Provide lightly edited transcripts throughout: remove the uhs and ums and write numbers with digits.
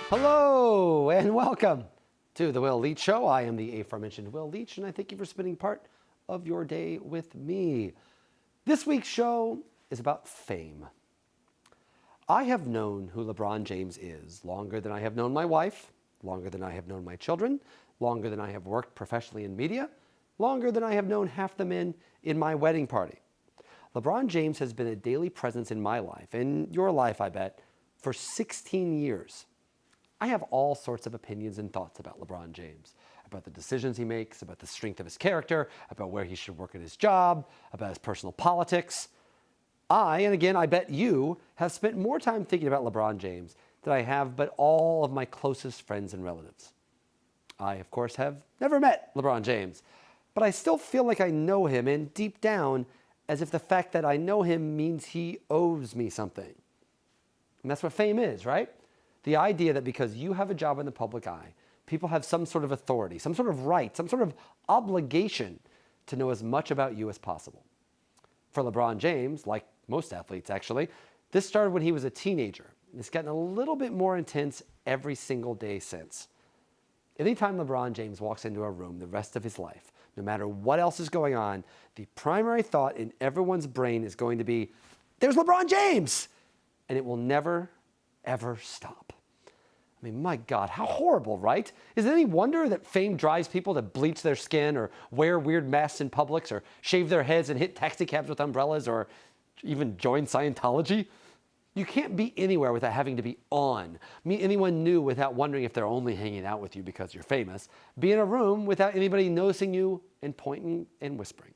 Hello and welcome to the Will Leitch Show. I am the aforementioned Will Leitch, and I thank you for spending part of your day with me. This week's show is about fame. I have known who LeBron James is longer than I have known my wife, longer than I have known my children, longer than I have worked professionally in media, longer than I have known half the men in my wedding party. LeBron James has been a daily presence in my life, and your life, I bet, for 16 years. I have all sorts of opinions and thoughts about LeBron James, about the decisions he makes, about the strength of his character, about where he should work at his job, about his personal politics. And again, I bet you have spent more time thinking about LeBron James than I have but all of my closest friends and relatives. I, of course, have never met LeBron James, but I still feel like I know him, and deep down, as if the fact that I know him means he owes me something. And that's what fame is, right? The idea that because you have a job in the public eye, people have some sort of authority, some sort of right, some sort of obligation to know as much about you as possible. For LeBron James, like most athletes actually, this started when he was a teenager. It's gotten a little bit more intense every single day since. Anytime LeBron James walks into a room the rest of his life, no matter what else is going on, the primary thought in everyone's brain is going to be, there's LeBron James! And it will never, ever stop. I mean, my God, how horrible, right? Is it any wonder that fame drives people to bleach their skin or wear weird masks in Publix or shave their heads and hit taxi cabs with umbrellas or even join Scientology? You can't be anywhere without having to be on. Meet anyone new without wondering if they're only hanging out with you because you're famous. Be in a room without anybody noticing you and pointing and whispering.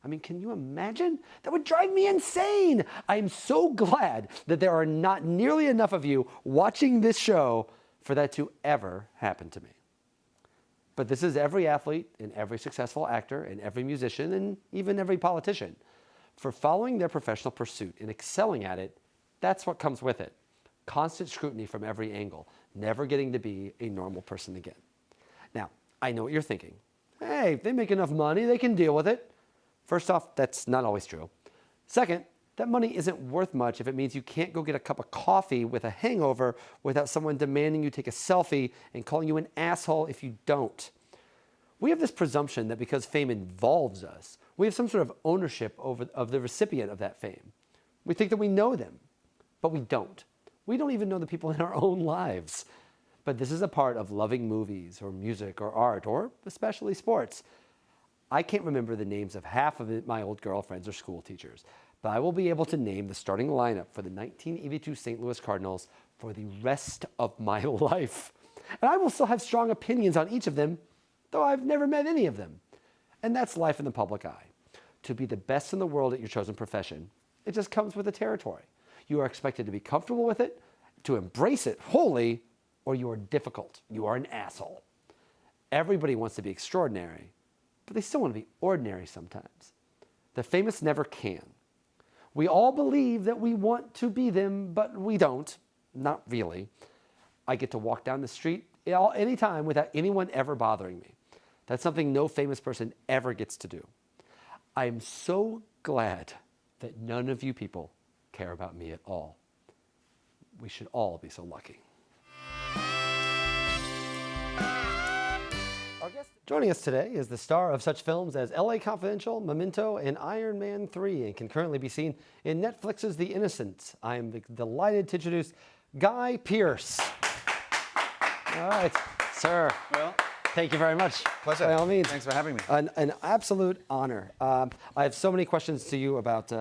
I mean, can you imagine? That would drive me insane. I am so glad that there are not nearly enough of you watching this show for that to ever happen to me. But this is every athlete and every successful actor and every musician and even every politician. For following their professional pursuit and excelling at it, that's what comes with it. Constant scrutiny from every angle, never getting to be a normal person again. Now, I know what you're thinking. Hey, if they make enough money, they can deal with it. First off, that's not always true. Second, that money isn't worth much if it means you can't go get a cup of coffee with a hangover without someone demanding you take a selfie and calling you an asshole if you don't. We have this presumption that because fame involves us, we have some sort of ownership of the recipient of that fame. We think that we know them, but we don't. We don't even know the people in our own lives. But this is a part of loving movies or music or art or especially sports. I can't remember the names of half of my old girlfriends or school teachers, but I will be able to name the starting lineup for the 1982 St. Louis Cardinals for the rest of my life. And I will still have strong opinions on each of them, though I've never met any of them. And that's life in the public eye. To be the best in the world at your chosen profession, it just comes with the territory. You are expected to be comfortable with it, to embrace it wholly, or you are difficult. You are an asshole. Everybody wants to be extraordinary, but they still want to be ordinary sometimes. The famous never can. We all believe that we want to be them, but we don't. Not really. I get to walk down the street anytime without anyone ever bothering me. That's something no famous person ever gets to do. I am so glad that none of you people care about me at all. We should all be so lucky. Our guest joining us today is the star of such films as LA Confidential, Memento, and Iron Man 3, and can currently be seen in Netflix's The Innocents. I am delighted to introduce Guy Pearce. All right, sir. Well, thank you very much. Pleasure. By all means. Thanks for having me. An absolute honor. I have so many questions to you about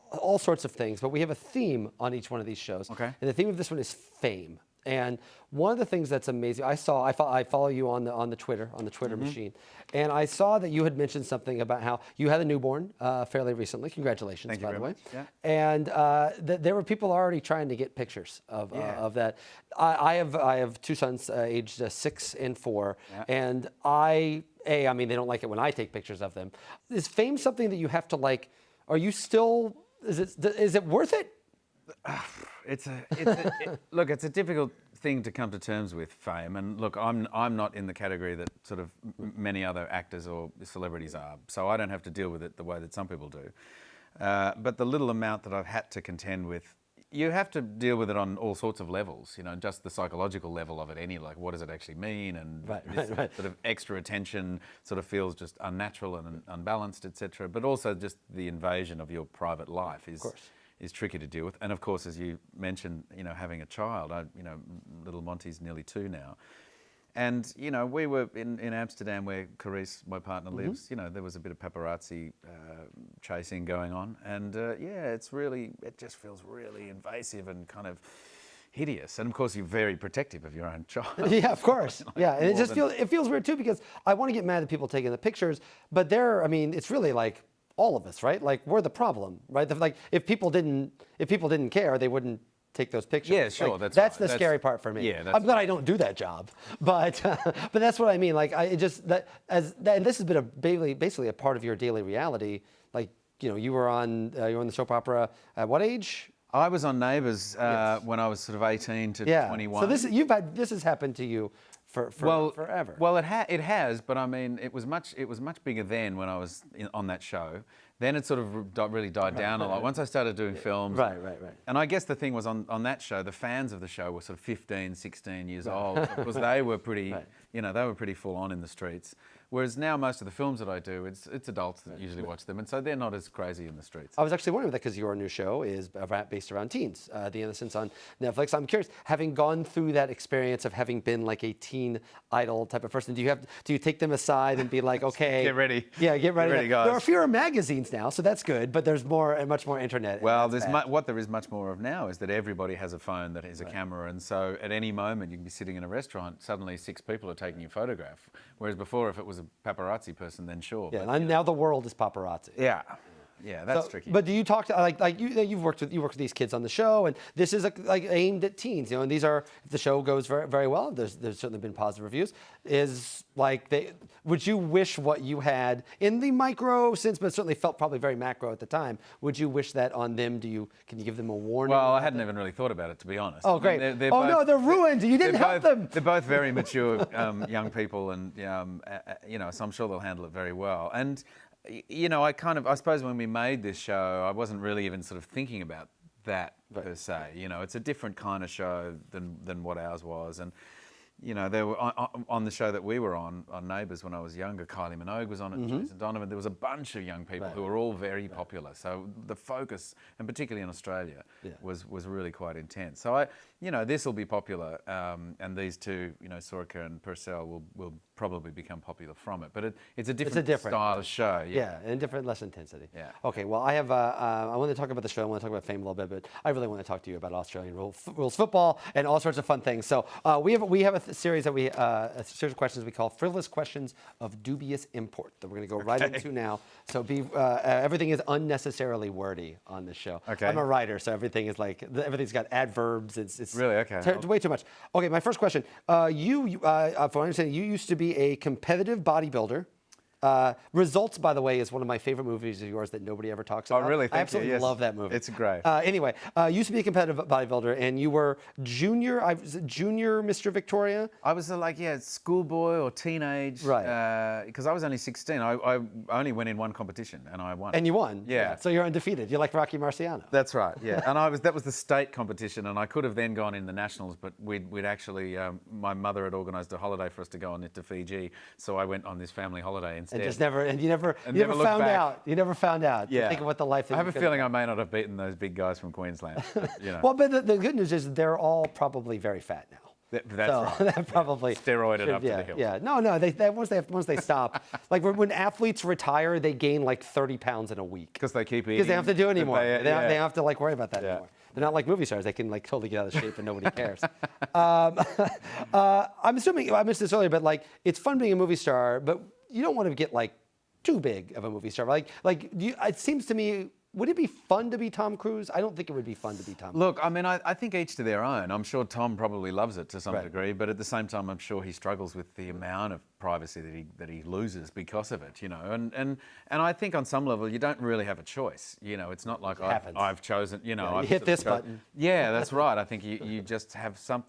all sorts of things, but we have a theme on each one of these shows. Okay. And the theme of this one is fame. And one of the things that's amazing, I follow you on the Twitter machine, and I saw that you had mentioned something about how you had a newborn fairly recently. Congratulations, Thank you by the very way. much. Yeah. And there were people already trying to get pictures of that. I have two sons, aged 6 and 4, and I mean they don't like it when I take pictures of them. Is fame something that you have to like? Are you still? Is it worth it? Look, it's a difficult thing to come to terms with, fame. And look, I'm not in the category that sort of many other actors or celebrities are, so I don't have to deal with it the way that some people do. But the little amount that I've had to contend with, you have to deal with it on all sorts of levels, just the psychological level of it, like what does it actually mean, and this sort of extra attention sort of feels just unnatural and unbalanced, etc. But also just the invasion of your private life is tricky to deal with. And of course, as you mentioned, having a child, little Monty's nearly 2 now. And, we were in Amsterdam where Carice, my partner, lives. There was a bit of paparazzi chasing going on. And it just feels really invasive and kind of hideous. And of course, you're very protective of your own child. Yeah, of course. Yeah, and it feels weird too, because I want to get mad at people taking the pictures, but it's really like all of us, right? Like, we're the problem, right? Like, if people didn't care, they wouldn't take those pictures. Yeah, sure. Like, that's the scary part for me. Yeah, I'm glad I don't do that job, but that's what I mean. Like, and this has been basically a part of your daily reality. Like, you were on the soap opera at what age? I was on Neighbours when I was sort of 18 to 21. So this has happened to you for forever. Well, it has, but I mean, it was much bigger then when I was on that show. Then it sort of really died down a lot. Once I started doing films. Right. And I guess the thing was on that show, the fans of the show were sort of 15, 16 years old, because they were pretty, they were pretty full on in the streets. Whereas now most of the films that I do, it's adults that usually watch them, and so they're not as crazy in the streets. I was actually wondering that because your new show is based around teens, The Innocents on Netflix. I'm curious, having gone through that experience of having been like a teen idol type of person, do you take them aside and be like, okay, get ready, yeah, get ready, guys. There are fewer magazines now, so that's good, but there's much more internet. Well, what there is much more of now is that everybody has a phone that is a camera, and so at any moment you can be sitting in a restaurant, suddenly 6 people are taking your photograph, whereas before if it was a paparazzi person, then sure. Yeah, and now the world is paparazzi. Yeah, that's tricky. But do you talk to you've worked with these kids on the show, and this is aimed at teens, and these are, if the show goes very, very well, there's certainly been positive reviews. Would you wish what you had in the micro sense, but certainly felt probably very macro at the time? Would you wish that on them? Can you give them a warning? Well, I hadn't even really thought about it, to be honest. Oh, great. They're ruined. You didn't help them. They're both very mature young people, and so I'm sure they'll handle it very well. And I suppose when we made this show, I wasn't really even sort of thinking about that per se. It's a different kind of show than what ours was. And, there were on the show that we were on Neighbours when I was younger, Kylie Minogue was on it, Jason Donovan. There was a bunch of young people who were all very popular. So the focus, and particularly in Australia, was really quite intense. So this will be popular, and these two, Sorcha and Purcell will probably become popular from it. But it's a different style of show. Yeah, and different, less intensity. Yeah. Okay, well, I want to talk about the show. I want to talk about fame a little bit, but I really want to talk to you about Australian rules football and all sorts of fun things. So we have a series a series of questions we call frivolous questions of dubious import that we're going to go right into now. So everything is unnecessarily wordy on this show. Okay. I'm a writer, so everything's got adverbs. It's really okay. Way too much. Okay, my first question. You, from what I understand, you used to be a competitive bodybuilder. Results, by the way, is one of my favorite movies of yours that nobody ever talks about. Oh, really? I absolutely love that movie. It's great. Anyway, used to be a competitive bodybuilder, and you were junior Mr. Victoria? I was schoolboy or teenage. Right. Because I was only 16. I only went in one competition, and I won. And you won? Yeah. So you're undefeated. You're like Rocky Marciano. That's right, yeah. And that was the state competition, and I could have then gone in the nationals, but we'd actually, my mother had organised a holiday for us to go on to Fiji, so I went on this family holiday instead. And you never found out. You never found out. Yeah. Think of what the life. I have a feeling I may not have beaten those big guys from Queensland. But, Well, but the good news is they're all probably very fat now. That's right. That probably steroided up to the hill. Yeah. No. Once they stop, like when athletes retire, they gain like 30 pounds in a week. Because they keep eating. Because they don't have to do it anymore. They don't have to worry about that Yeah. anymore. They're not like movie stars. They can totally get out of shape and nobody cares. I'm assuming I missed this earlier, but it's fun being a movie star, but you don't want to get too big of a movie star. It seems to me, would it be fun to be Tom Cruise? I don't think it would be fun to be Tom Cruise. Look, I mean, I think each to their own. I'm sure Tom probably loves it to some degree, but at the same time, I'm sure he struggles with the amount of privacy that he loses because of it, And I think on some level, you don't really have a choice. It's not like I've chosen, you I've hit this button. Yeah, that's right. I think you just have some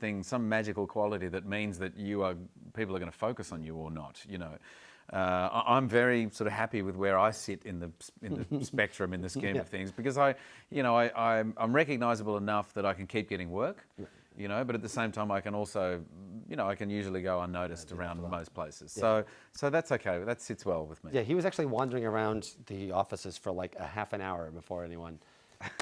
magical quality that means that people are going to focus on you or not, I'm very sort of happy with where I sit in the spectrum in the scheme of things, because I'm recognisable enough that I can keep getting work. But at the same time, I can also, I can usually go unnoticed around most places. So that's okay. That sits well with me. Yeah, he was actually wandering around the offices for like a half an hour before anyone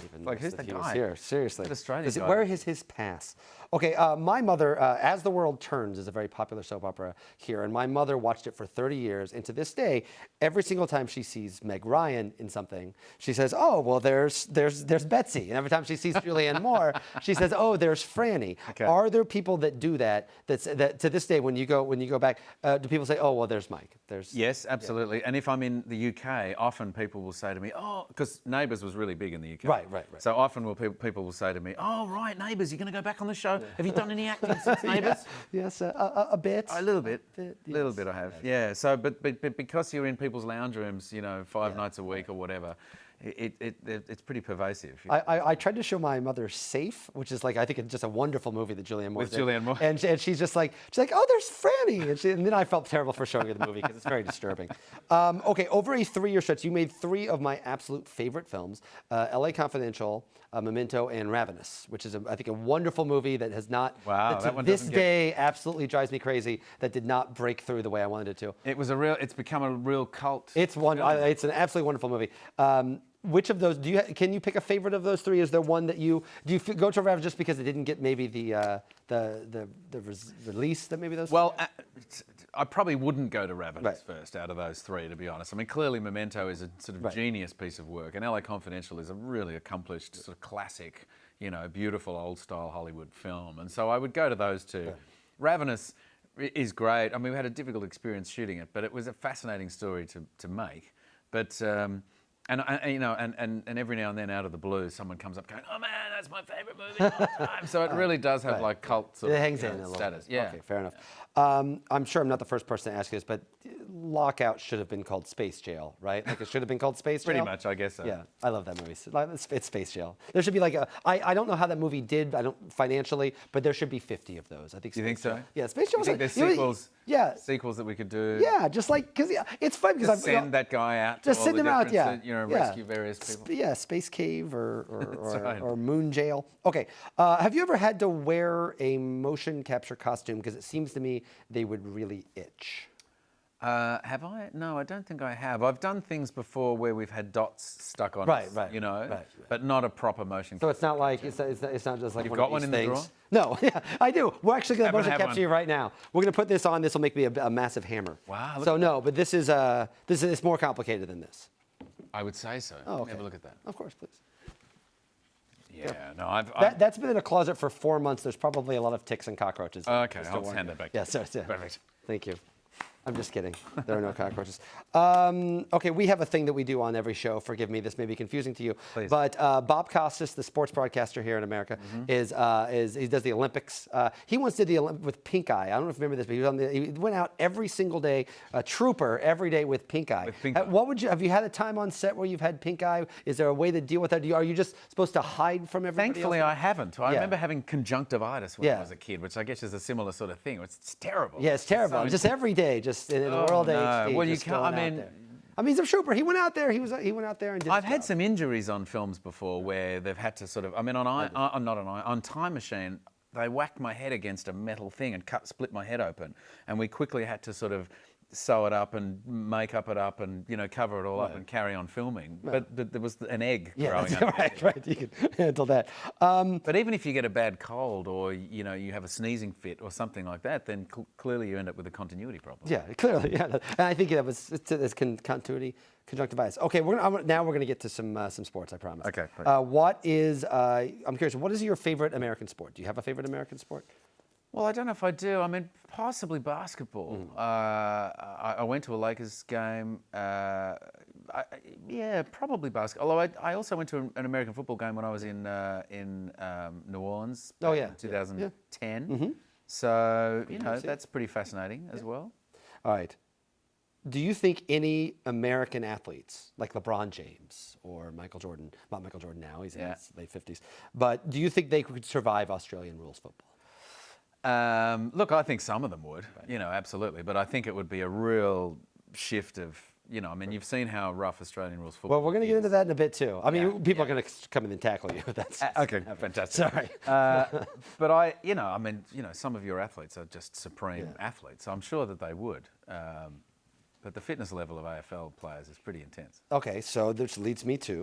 even Like, who's noticed the that he was guy? here. Seriously. That Australian guy. Where is his pass? Okay, my mother, As the World Turns is a very popular soap opera here, and my mother watched it for 30 years, and to this day, every single time she sees Meg Ryan in something, she says, "Oh, well, there's Betsy," and every time she sees Julianne Moore, she says, "Oh, there's Franny." Okay. Are there people that do that? That to this day, when you go back, do people say, "Oh, well, there's Mike"? Yes, absolutely. Yeah. And if I'm in the UK, often people will say to me, "Oh," because Neighbours was really big in the UK. Right. So often people will say to me, "Oh, right, Neighbours, you're going to go back on the show? Have you done any acting since Neighbours?" Yes, a bit. A little bit. Yes. Little bit I have. Yeah. So, but because you're in people's lounge rooms, 5 nights a week or whatever, it's pretty pervasive. I tried to show my mother Safe, which is like, I think it's just a wonderful movie that Julianne Moore With did. Julianne Moore. And she's like, "Oh, there's Franny," and then I felt terrible for showing her the movie because it's very disturbing. Okay, over a 3-year stretch, you made 3 of my absolute favorite films: L.A. Confidential, Memento, and Ravenous, which is I think a wonderful movie that has not, Wow, that to this day absolutely drives me crazy, that did not break through the way I wanted it to. It's become a real cult. It's an absolutely wonderful movie. Which of those can you pick a favorite of those 3? Is there one that do you go to Ravenous just because it didn't get maybe the release that maybe those? Well, I probably wouldn't go to Ravenous first out of those 3, to be honest. I mean, clearly Memento is a sort of genius piece of work, and LA Confidential is a really accomplished sort of classic, beautiful old style Hollywood film, and so I would go to those 2. Ravenous is great. I mean, we had a difficult experience shooting it, but it was a fascinating story to make. But and every now and then, out of the blue, someone comes up going, "Oh man, that's my favourite movie of all time." So it really does have like cult sort it of hangs in a little status. bit. Yeah. Okay, fair enough. I'm sure I'm not the first person to ask you this, but Lockout should have been called Space Jail, right? Like it should have been called Space Jail. Pretty much, I guess so. Yeah, I love that movie. It's Space Jail. There should be like I don't know how that movie did. I don't financially, but there should be 50 of those. I think. You think so? Yeah, Space Jail. You think there's sequels? Yeah. Sequels that we could do. Yeah, just like because it's fun because send that guy out. Just to send all the him out. different, Yeah. rescue various people. Space Cave or right. Moon Jail. Okay, have you ever had to wear a motion capture costume? Because it seems to me they would really itch. Have I? No, I don't think I have. I've done things before where we've had dots stuck on us, but not a proper motion. So it's not like it's not just like You've one got of one these in things. the drawer? No, yeah, I do. We're actually going to motion capture one. you right now. We're going to put this on. This will make me a massive hammer. Wow. So no, but this is it's more complicated than this. I would say so. Oh, okay. Have a look at that. Of course, please. Yeah, no, That's been in a closet for 4 months. There's probably a lot of ticks and cockroaches. Okay, I'll hand that back. Yeah, sorry. Perfect. Thank you. I'm just kidding. There are no cockroaches. Okay, we have a thing that we do on every show. Forgive me, this may be confusing to you. Please. But Bob Costas, the sports broadcaster here in America, is he does the Olympics. He once did the Olympics with pink eye. I don't know if you remember this, but he went out every single day, a trooper every day with pink eye. With pink eye. Have you had a time on set where you've had pink eye? Is there a way to deal with that? Are you just supposed to hide from everybody Thankfully, else? I haven't. I remember having conjunctivitis when Yeah. I was a kid, which I guess is a similar sort of thing. It's terrible. Yeah, it's terrible. So Just every day, just in the world no. HD. Well, you just can't. going out there. I mean, he's a trooper. He went out there. He went out there and did. I've his had job. some injuries on films before where they've had to sort of. I mean, on Time Machine, they whacked my head against a metal thing and split my head open, and we quickly had to sort of sew it up and make it up and cover it all up and carry on filming. But there was an egg growing up. Right. You can handle that. But even if you get a bad cold or you have a sneezing fit or something like that, then clearly you end up with a continuity problem. Yeah, clearly. Yeah, and I think it's continuity, conjunctivitis. Okay, now we're going to get to some sports. I promise. Okay. I'm curious. What is your favorite American sport? Do you have a favorite American sport? Well, I don't know if I do. I mean, possibly basketball. I went to a Lakers game. Probably basketball. Although I also went to an American football game when I was in New Orleans. In 2010. Mm-hmm. So that's pretty fascinating as well. All right. Do you think any American athletes like LeBron James or Michael Jordan, not Michael Jordan now, he's in his late 50s, but do you think they could survive Australian rules football? Look, I think some of them would, absolutely. But I think it would be a real shift of, I mean, you've seen how rough Australian rules football Well, we're going to get into that in a bit too. I mean, people are yeah. going to come in and tackle you. That's Okay, fantastic. Sorry. But I mean, some of your athletes are just supreme athletes. So I'm sure that they would. But the fitness level of AFL players is pretty intense. Okay, so this leads me to,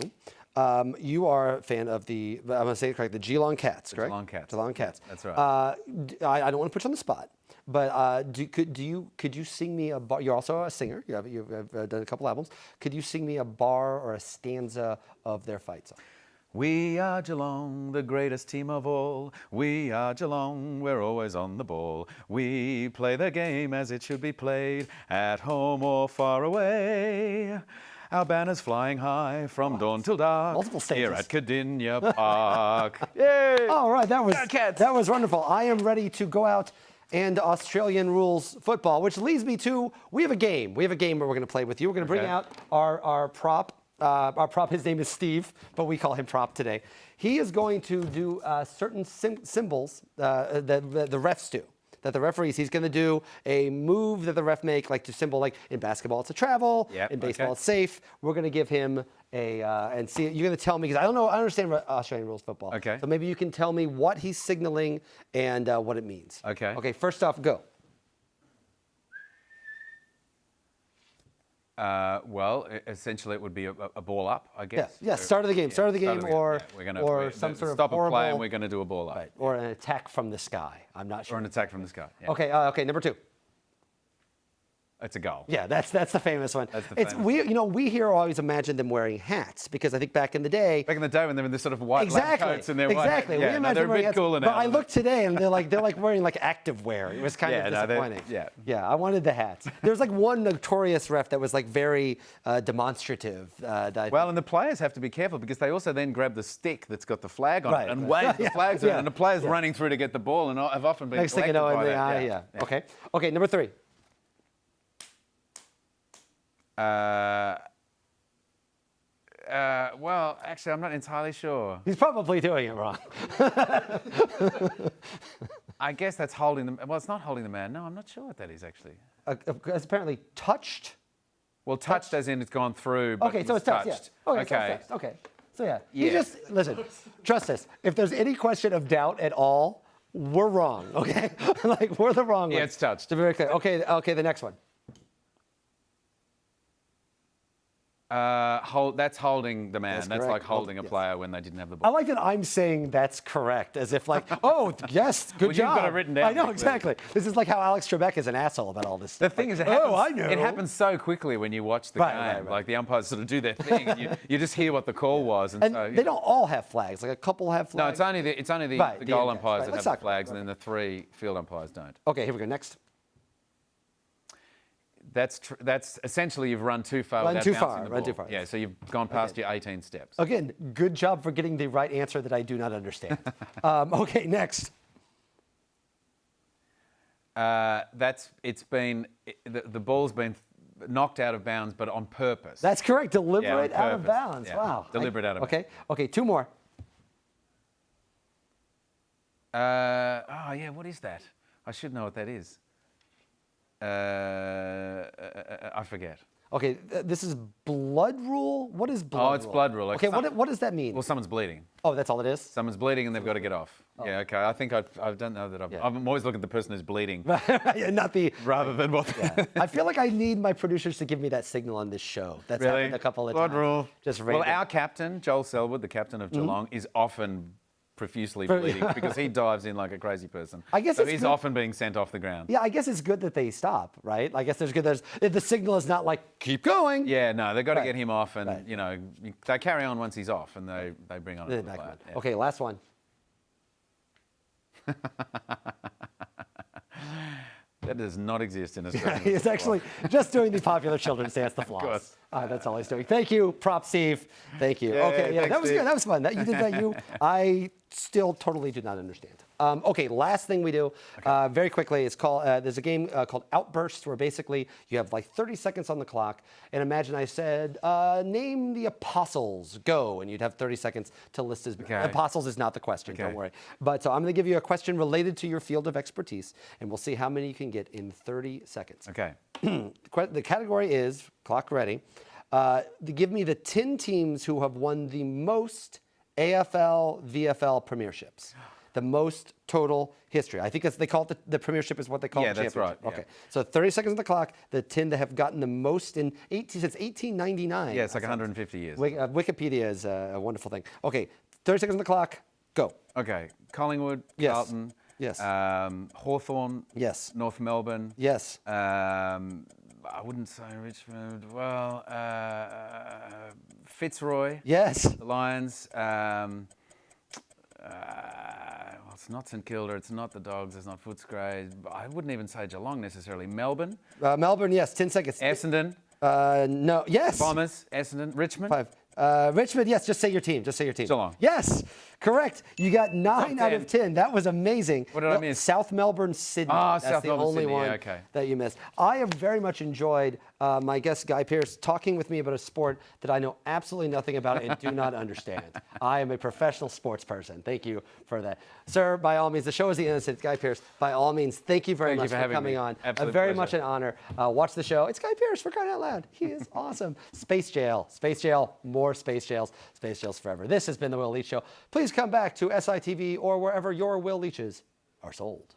you are a fan of I'm going to say it correct, the Geelong Cats, correct? Geelong Cats. Geelong Cats. Yeah, that's right. I don't want to put you on the spot, but could you sing me a bar? You're also a singer. You've done a couple albums. Could you sing me a bar or a stanza of their fight song? We are Geelong, the greatest team of all. We are Geelong, we're always on the ball. We play the game as it should be played, at home or far away. Our banners flying high from dawn till dark. Multiple stages. Here at Cardinia Park. Yay! All right, that Cats. was wonderful. I am ready to go out and Australian rules football, which leads me to, we have a game. We have a game where we're going to play with you. We're going to bring out our prop. Our prop, his name is Steve, but we call him Prop today. He is going to do certain symbols that the refs do, that the referees, he's going to do a move that the ref make, like to symbol, like in basketball, it's a travel, in baseball, it's safe. We're going to give him and see, you're going to tell me, because I don't understand Australian rules football. Okay. So maybe you can tell me what he's signaling and what it means. Okay. Okay, first off, go. Well, essentially, it would be a ball up, I guess. Yeah, start of the game, or some sort of stop horrible, a play and we're going to do a ball up. Right, or an attack from the sky. I'm not sure. Or an attack from the sky. Yeah. Okay, okay, number 2. It's a goal. Yeah, that's the famous one. That's the famous one. We here always imagine them wearing hats because I think back in the day. Back in the day when they were in this sort of white lab coats and their exactly. white. We imagine they're a wearing bit hats, cooler now. but I look today and they're like wearing like active wear. It was kind of disappointing. Yeah, I wanted the hats. There's like one notorious ref that was like very demonstrative. Well, and the players have to be careful because they also then grab the stick that's got the flag on it and wave the flags around, and the players running through to get the ball and have often been next thing you know, in the eye. Okay. Okay, number 3. Well, actually, I'm not entirely sure. He's probably doing it wrong. I guess that's holding them. Well, it's not holding the man. No, I'm not sure what that is actually. It's apparently touched. Well, touched as in it's gone through. But Okay, so it's touched. Yeah. Okay. So it's touched. Okay. So yeah. You just listen. Trust us. If there's any question of doubt at all, we're wrong. Okay. Like we're the wrong one. Yeah, it's touched. To be very clear. Okay. Okay. The next one. That's holding the man. That's like holding a player when they didn't have the ball. I like that I'm saying that's correct, as if like, oh, yes, good job. You've got it written down. I know, exactly. This is like how Alex Trebek is an asshole about all this stuff. The thing is, I know. It happens so quickly when you watch the game. Right. Like the umpires sort of do their thing, and you just hear what the call was. And so, they don't all have flags. Like a couple have flags. No, it's only the goal umpires that have the flags, and then the 3 field umpires don't. Okay, here we go. Next. That's essentially you've run too far. Run too far. Yeah, so you've gone past your 18 steps. Again, good job for getting the right answer that I do not understand. Okay, next. The ball's been knocked out of bounds, but on purpose. That's correct. Deliberate out of purpose. bounds. Yeah. Wow. Deliberate out of bounds. Okay, 2 more. What is that? I should know what that is. I forget. Okay, this is blood rule? What is blood rule? Oh, it's blood rule. Okay, what does that mean? Well, someone's bleeding. Oh, that's all it is? Someone's bleeding and they've got to get off. Oh. Yeah, okay. I think I don't know that I'm always looking at the person who's bleeding. Not the... Rather than what... I feel like I need my producers to give me that signal on this show. That's happened a couple of blood times. Rule. Just well, our captain, Joel Selwood, the captain of Geelong, is often profusely bleeding because he dives in like a crazy person. I guess so he's often being sent off the ground. Yeah, I guess it's good that they stop, right? I guess the signal is not like, keep going. Yeah, no, they've got to get him off and, they carry on once he's off and they bring on another player. Yeah. Okay, last one. That does not exist in Australia. He's actually just doing the popular children's dance, the floss. That's all he's doing. Thank you, Prop Steve. Thank you. Okay, thanks, that was Steve. good. That was fun. You did that. I still totally do not understand. Okay, last thing we do very quickly is called. There's a game called Outburst, where basically you have like 30 seconds on the clock, and imagine I said, name the apostles. Go, and you'd have 30 seconds to list as apostles is not the question. Don't worry. But so I'm going to give you a question related to your field of expertise, and we'll see how many you can get in 30 seconds. Okay. The category is, clock ready, give me the 10 teams who have won the most AFL, VFL premierships. The most total history. I think they call it the premiership is what they call it. Yeah, that's right. Yeah. Okay. So 30 seconds on the clock. The 10 that have gotten the most since 1899. Yeah, it's like 150 years. Wikipedia is a wonderful thing. Okay, 30 seconds on the clock. Go. Okay, Collingwood, Yes. Carlton, Yes. Hawthorn, Yes. North Melbourne. Yes. I wouldn't say Richmond. Well, Fitzroy. Yes. The Lions. Well, it's not St Kilda, it's not the Dogs, it's not Footscray. I wouldn't even say Geelong necessarily. Melbourne. Melbourne, yes, 10 seconds. Essendon. No, yes. Bombers. Essendon. Richmond. 5. Richmond, yes, just say your team. Just say your team. Geelong. Yes, correct. You got 9 out of 10. That was amazing. What did I miss? South Melbourne, Sydney. That's South the Melbourne, only Sydney. one Yeah, okay. that you missed. I have very much enjoyed my guest, Guy Pearce, talking with me about a sport that I know absolutely nothing about and do not understand. I am a professional sports person. Thank you for that. Sir, by all means, the show is The Innocent. Guy Pearce, by all means, thank you very much for coming on. Absolute very pleasure. much an honor. Watch the show. It's Guy Pearce, for crying out loud. He is awesome. Space Jail. Space Jail. More Space Jails. Space Jails forever. This has been The Will Leitch Show. Please come back to SITV or wherever your Will Leitches are sold.